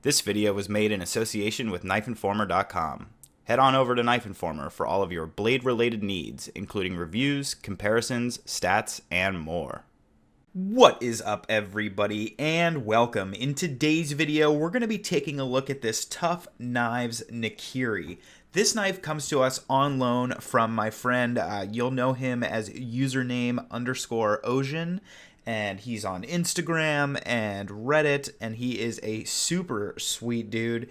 This video was made in association with KnifeInformer.com. Head on over to Knife Informer for all of your blade-related needs, including reviews, comparisons, stats, and more. What is up, everybody, and welcome. In today's video, we're going to be taking a look at this TuffKnives Nakiri. This knife comes to us on loan from my friend. You'll know him as username_Ocean. And he's on Instagram and Reddit, and he is a super sweet dude.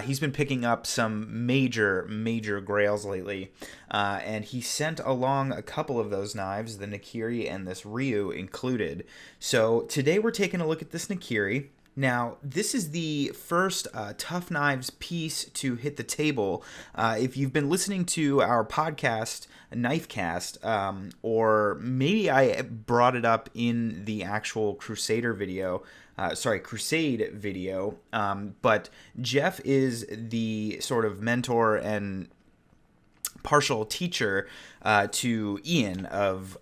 He's been picking up some major grails lately, and he sent along a couple of those knives, the Nakiri and this Ryu included. So today we're taking a look at this Nakiri. Now, this is the first TuffKnives piece to hit the table. If you've been listening to our podcast, Knifecast, or maybe I brought it up in the actual Crusade video, but Jeff is the sort of mentor and partial teacher to Ian of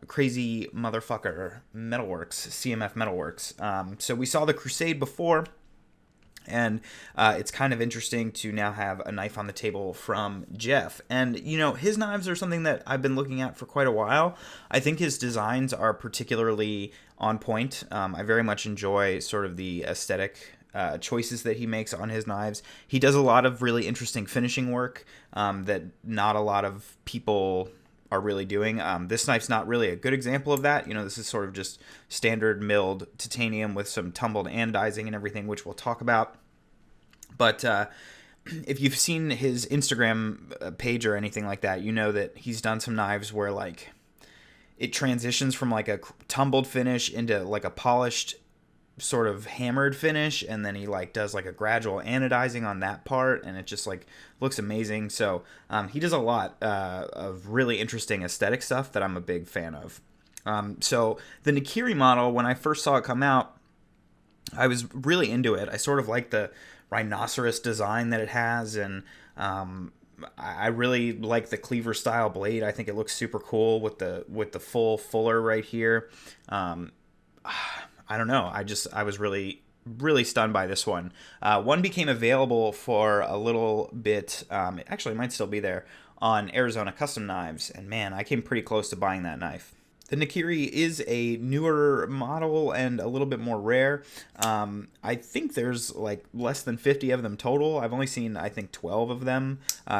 Crazy Motherfucker Metalworks, CMF Metalworks. So we saw the Crusade before, and it's kind of interesting to now have a knife on the table from Jeff. And, you know, his knives are something that I've been looking at for quite a while. I think his designs are particularly on point. I very much enjoy sort of the aesthetic choices that he makes on his knives. He does a lot of really interesting finishing work that not a lot of people are really doing. This knife's not really a good example of that. You know, this is sort of just standard milled titanium with some tumbled anodizing and everything, which we'll talk about. But if you've seen his Instagram page or anything like that, you know that he's done some knives where like it transitions from like a tumbled finish into like a polished sort of hammered finish, and then he like does like a gradual anodizing on that part, and it just like looks amazing. So he does a lot of really interesting aesthetic stuff that I'm a big fan of. So the Nakiri model, when I first saw it come out, I was really into it. I sort of like the rhinoceros design that it has, and I really like the cleaver style blade. I think it looks super cool with the full fuller right here. I don't know. I was really stunned by this one. One became available for a little bit. It actually might still be there on Arizona Custom Knives. And man, I came pretty close to buying that knife. The Nakiri is a newer model and a little bit more rare. I think there's like less than 50 of them total. I've only seen, I think, 12 of them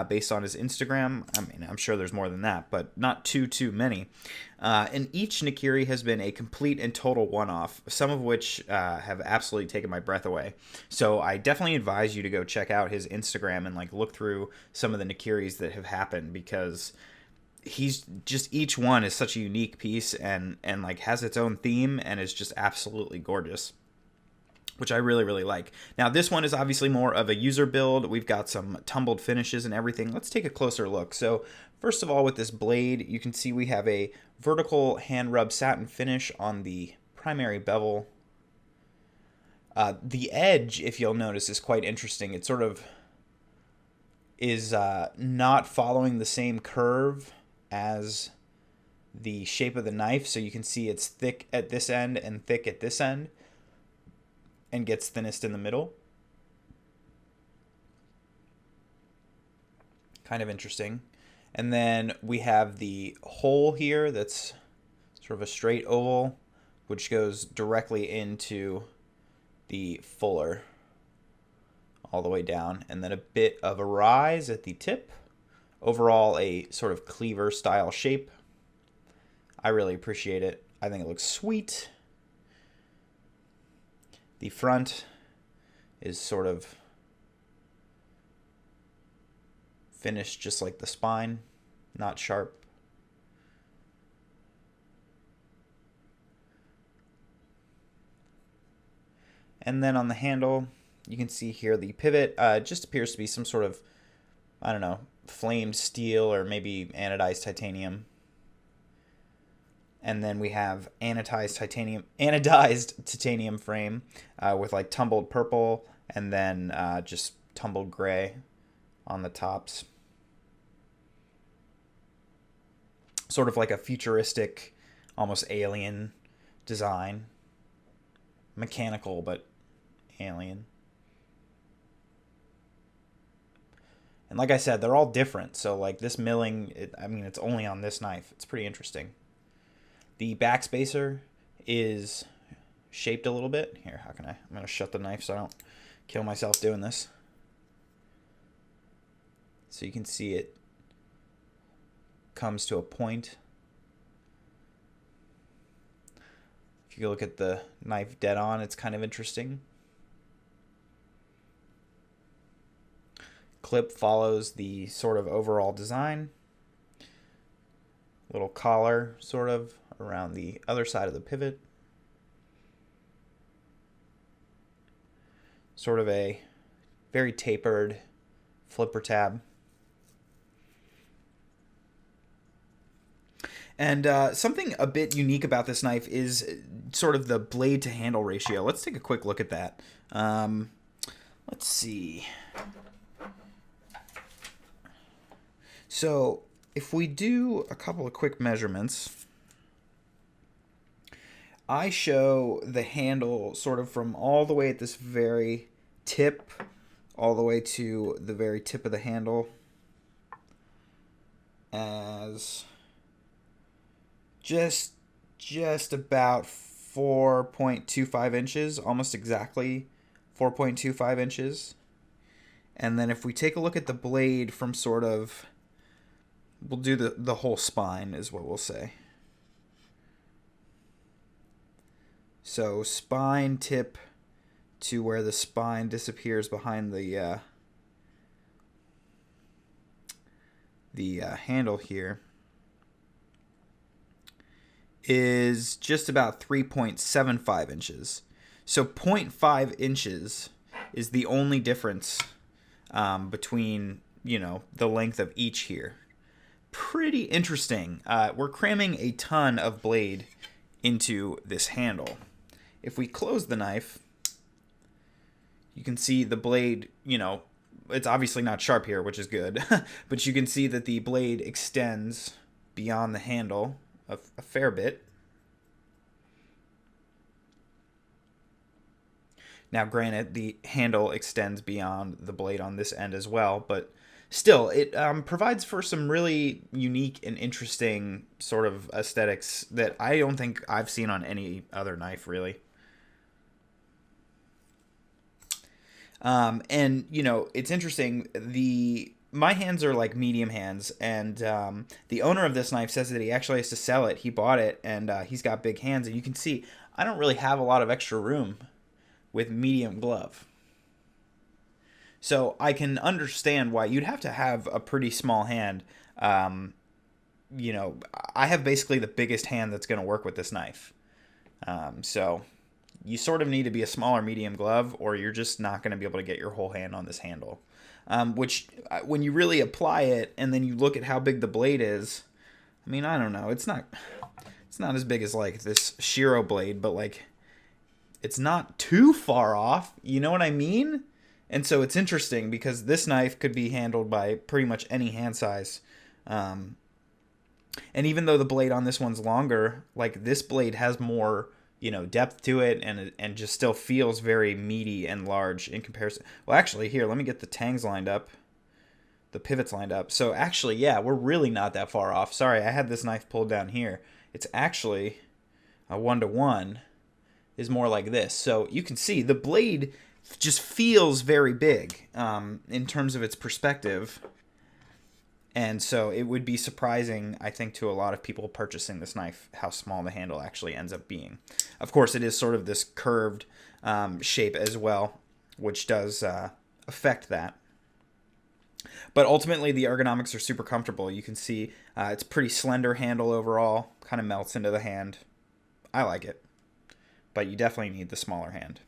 based on his Instagram. I mean, I'm sure there's more than that, but not too many. And each Nakiri has been a complete and total one-off, some of which have absolutely taken my breath away. So I definitely advise you to go check out his Instagram and like look through some of the Nakiris that have happened, because he's just, each one is such a unique piece and like has its own theme and is just absolutely gorgeous, which I really like. Now this one is obviously more of a user build. We've got some tumbled finishes and everything. Let's take a closer look. So first of all, with this blade, you can see we have a vertical hand rub satin finish on the primary bevel. The edge, if you'll notice, is quite interesting. It sort of is not following the same curve as the shape of the knife, so you can see it's thick at this end and thick at this end, and gets thinnest in the middle. Kind of interesting. And then we have the hole here that's sort of a straight oval, which goes directly into the fuller all the way down, and then a bit of a rise at the tip. Overall, a sort of cleaver style shape. I really appreciate it. I think it looks sweet. The front is sort of finished just like the spine, not sharp. And then on the handle, you can see here the pivot just appears to be some sort of, I don't know, flamed steel or maybe anodized titanium. And then we have anodized titanium frame with like tumbled purple and then just tumbled gray on the tops. Sort of like a futuristic, almost alien design. Mechanical, but alien. And like I said, they're all different. So like this milling, it's only on this knife. It's pretty interesting. The backspacer is shaped a little bit. Here, how can I'm going to shut the knife so I don't kill myself doing this. So you can see it comes to a point. If you look at the knife dead on, it's kind of interesting. Clip follows the sort of overall design. Little collar sort of around the other side of the pivot. Sort of a very tapered flipper tab. And something a bit unique about this knife is sort of the blade to handle ratio. Let's take a quick look at that. Let's see. So if we do a couple of quick measurements, I show the handle sort of from all the way at this very tip all the way to the very tip of the handle as just about 4.25 inches, almost exactly 4.25 inches. And then if we take a look at the blade from sort of, we'll do the whole spine is what we'll say. So spine tip to where the spine disappears behind the handle here is just about 3.75 inches. So 0.5 inches is the only difference between, the length of each here. Pretty interesting. We're cramming a ton of blade into this handle. If we close the knife, you can see the blade, it's obviously not sharp here, which is good, but you can see that the blade extends beyond the handle a fair bit. Now, granted, the handle extends beyond the blade on this end as well, but still, it provides for some really unique and interesting sort of aesthetics that I don't think I've seen on any other knife, really. And, it's interesting. My hands are like medium hands, and the owner of this knife says that he actually has to sell it. He bought it, and he's got big hands, and you can see I don't really have a lot of extra room with medium glove. So I can understand why you'd have to have a pretty small hand. I have basically the biggest hand that's going to work with this knife. So you sort of need to be a smaller medium glove, or you're just not going to be able to get your whole hand on this handle. Which, when you really apply it and then you look at how big the blade is, I don't know. It's not as big as like this Shiro blade, but like it's not too far off. You know what I mean? And so it's interesting because this knife could be handled by pretty much any hand size. And even though the blade on this one's longer, like this blade has more, depth to it and just still feels very meaty and large in comparison. Well, actually, here, let me get the tangs lined up. The pivots lined up. So actually, yeah, we're really not that far off. Sorry, I had this knife pulled down here. It's actually a 1-to-1 is more like this. So you can see the blade just feels very big in terms of its perspective. And so it would be surprising, I think, to a lot of people purchasing this knife how small the handle actually ends up being. Of course, it is sort of this curved shape as well, which does affect that. But ultimately, the ergonomics are super comfortable. You can see it's pretty slender handle overall, kind of melts into the hand. I like it, but you definitely need the smaller hand.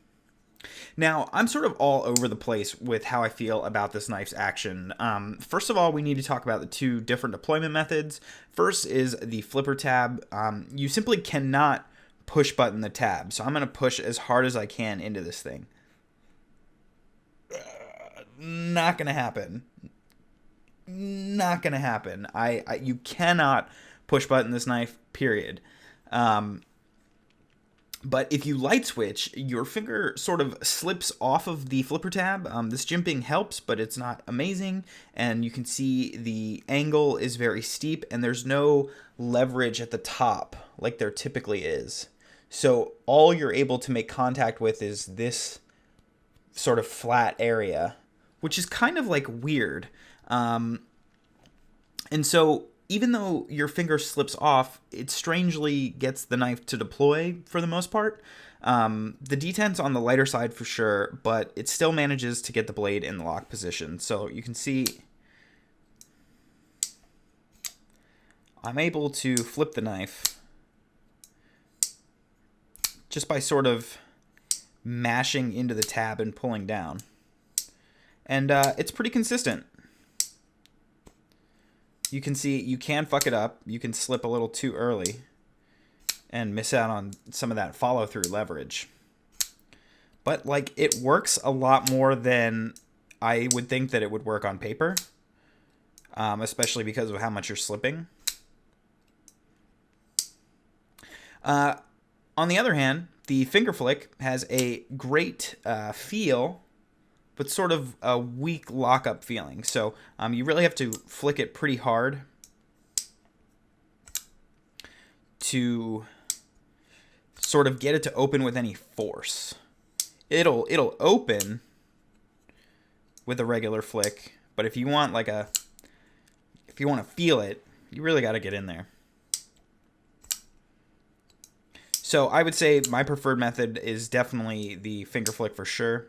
Now, I'm sort of all over the place with how I feel about this knife's action. First of all, we need to talk about the two different deployment methods. First is the flipper tab. You simply cannot push button the tab, so I'm going to push as hard as I can into this thing. Not going to happen. Not going to happen. You cannot push button this knife, period. But if you light switch, your finger sort of slips off of the flipper tab. This jimping helps, but it's not amazing. And you can see the angle is very steep, and there's no leverage at the top like there typically is. So all you're able to make contact with is this sort of flat area, which is kind of like weird. And so even though your finger slips off, it strangely gets the knife to deploy for the most part. The detent's on the lighter side for sure, but it still manages to get the blade in the lock position. So you can see I'm able to flip the knife just by sort of mashing into the tab and pulling down. And it's pretty consistent. You can see you can fuck it up. You can slip a little too early and miss out on some of that follow-through leverage. But like, it works a lot more than I would think that it would work on paper, especially because of how much you're slipping. On the other hand, the finger flick has a great feel, but sort of a weak lockup feeling. So you really have to flick it pretty hard to sort of get it to open with any force. It'll open with a regular flick, but if you want if you want to feel it, you really got to get in there. So I would say my preferred method is definitely the finger flick for sure.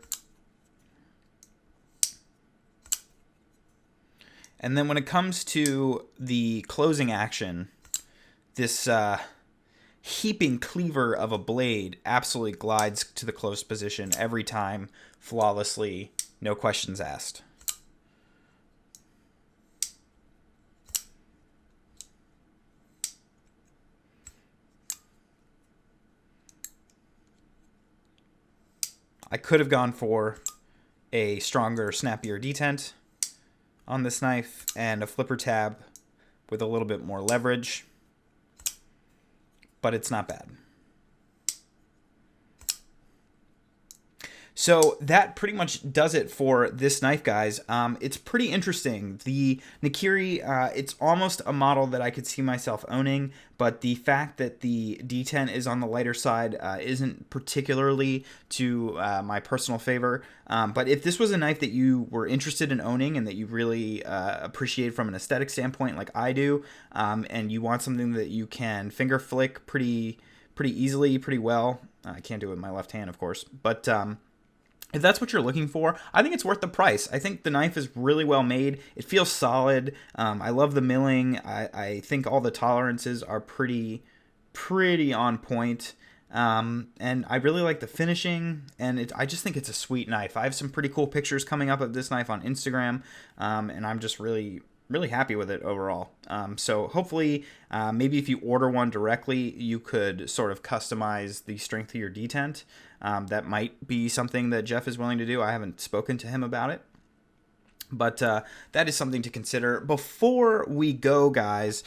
And then when it comes to the closing action, this heaping cleaver of a blade absolutely glides to the closed position every time, flawlessly, no questions asked. I could have gone for a stronger, snappier detent on this knife and a flipper tab with a little bit more leverage, but it's not bad. So that pretty much does it for this knife, guys. It's pretty interesting. The Nakiri, it's almost a model that I could see myself owning, but the fact that the detent is on the lighter side isn't particularly to my personal favor. But if this was a knife that you were interested in owning and that you really appreciate from an aesthetic standpoint like I do, and you want something that you can finger flick pretty easily, pretty well. I can't do it with my left hand, of course, but if that's what you're looking for, I think it's worth the price. I think the knife is really well made. It feels solid. I love the milling. I think all the tolerances are pretty on point. And I really like the finishing, and I just think it's a sweet knife. I have some pretty cool pictures coming up of this knife on Instagram, and I'm just really happy with it overall. So hopefully, maybe if you order one directly, you could sort of customize the strength of your detent. That might be something that Jeff is willing to do. I haven't spoken to him about it, but that is something to consider. Before we go, guys,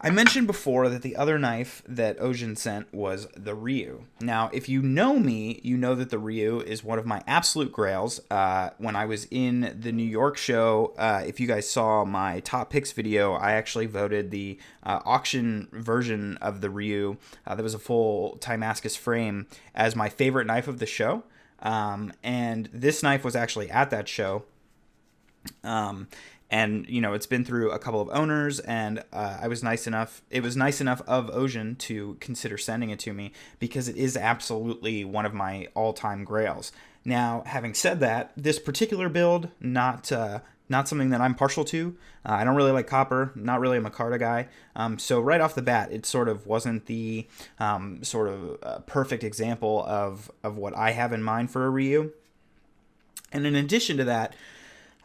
I mentioned before that the other knife that Ojin sent was the Ryu. Now, if you know me, you know that the Ryu is one of my absolute grails. When I was in the New York show, if you guys saw my top picks video, I actually voted the auction version of the Ryu, that was a full Timascus frame, as my favorite knife of the show. And this knife was actually at that show. And, you know, it's been through a couple of owners, and it was nice enough of Ojin to consider sending it to me, because it is absolutely one of my all-time grails. Now, having said that, this particular build, not something that I'm partial to. I don't really like copper, not really a micarta guy. So right off the bat, it sort of wasn't the perfect example of what I have in mind for a Ryu. And in addition to that,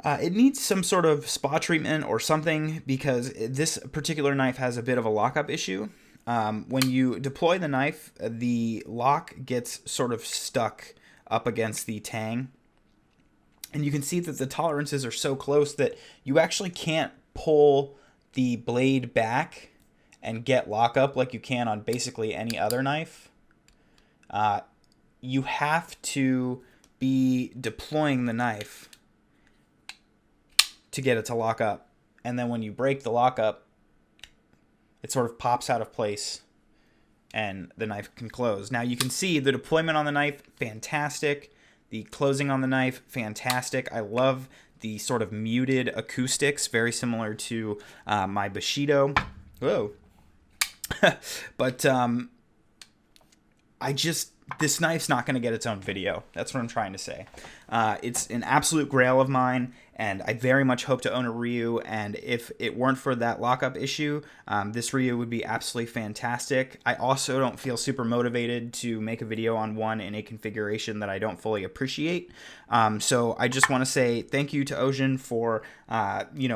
it needs some sort of spa treatment or something, because this particular knife has a bit of a lockup issue. When you deploy the knife, the lock gets sort of stuck up against the tang. And you can see that the tolerances are so close that you actually can't pull the blade back and get lockup like you can on basically any other knife. you have to be deploying the knife to get it to lock up. And then when you break the lockup, it sort of pops out of place and the knife can close. Now you can see the deployment on the knife, fantastic. The closing on the knife, fantastic. I love the sort of muted acoustics, very similar to my Bushido. Whoa. But this knife's not going to get its own video. That's what I'm trying to say. It's an absolute grail of mine, and I very much hope to own a Ryu, and if it weren't for that lockup issue, this Ryu would be absolutely fantastic. I also don't feel super motivated to make a video on one in a configuration that I don't fully appreciate. So I just want to say thank you to Ocean for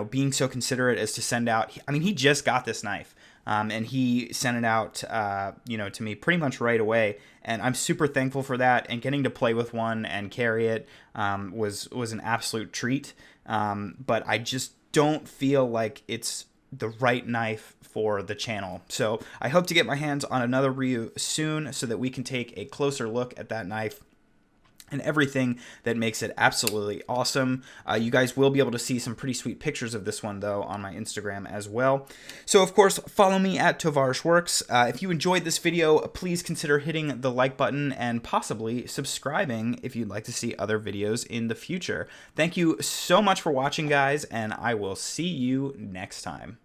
being so considerate as to send out. I mean, he just got this knife. And he sent it out, to me pretty much right away, and I'm super thankful for that. And getting to play with one and carry it was an absolute treat. But I just don't feel like it's the right knife for the channel. So I hope to get my hands on another Ryu soon, so that we can take a closer look at that knife and everything that makes it absolutely awesome. You guys will be able to see some pretty sweet pictures of this one, though, on my Instagram as well. So, of course, follow me at tovarishworks. If you enjoyed this video, please consider hitting the like button and possibly subscribing if you'd like to see other videos in the future. Thank you so much for watching, guys, and I will see you next time.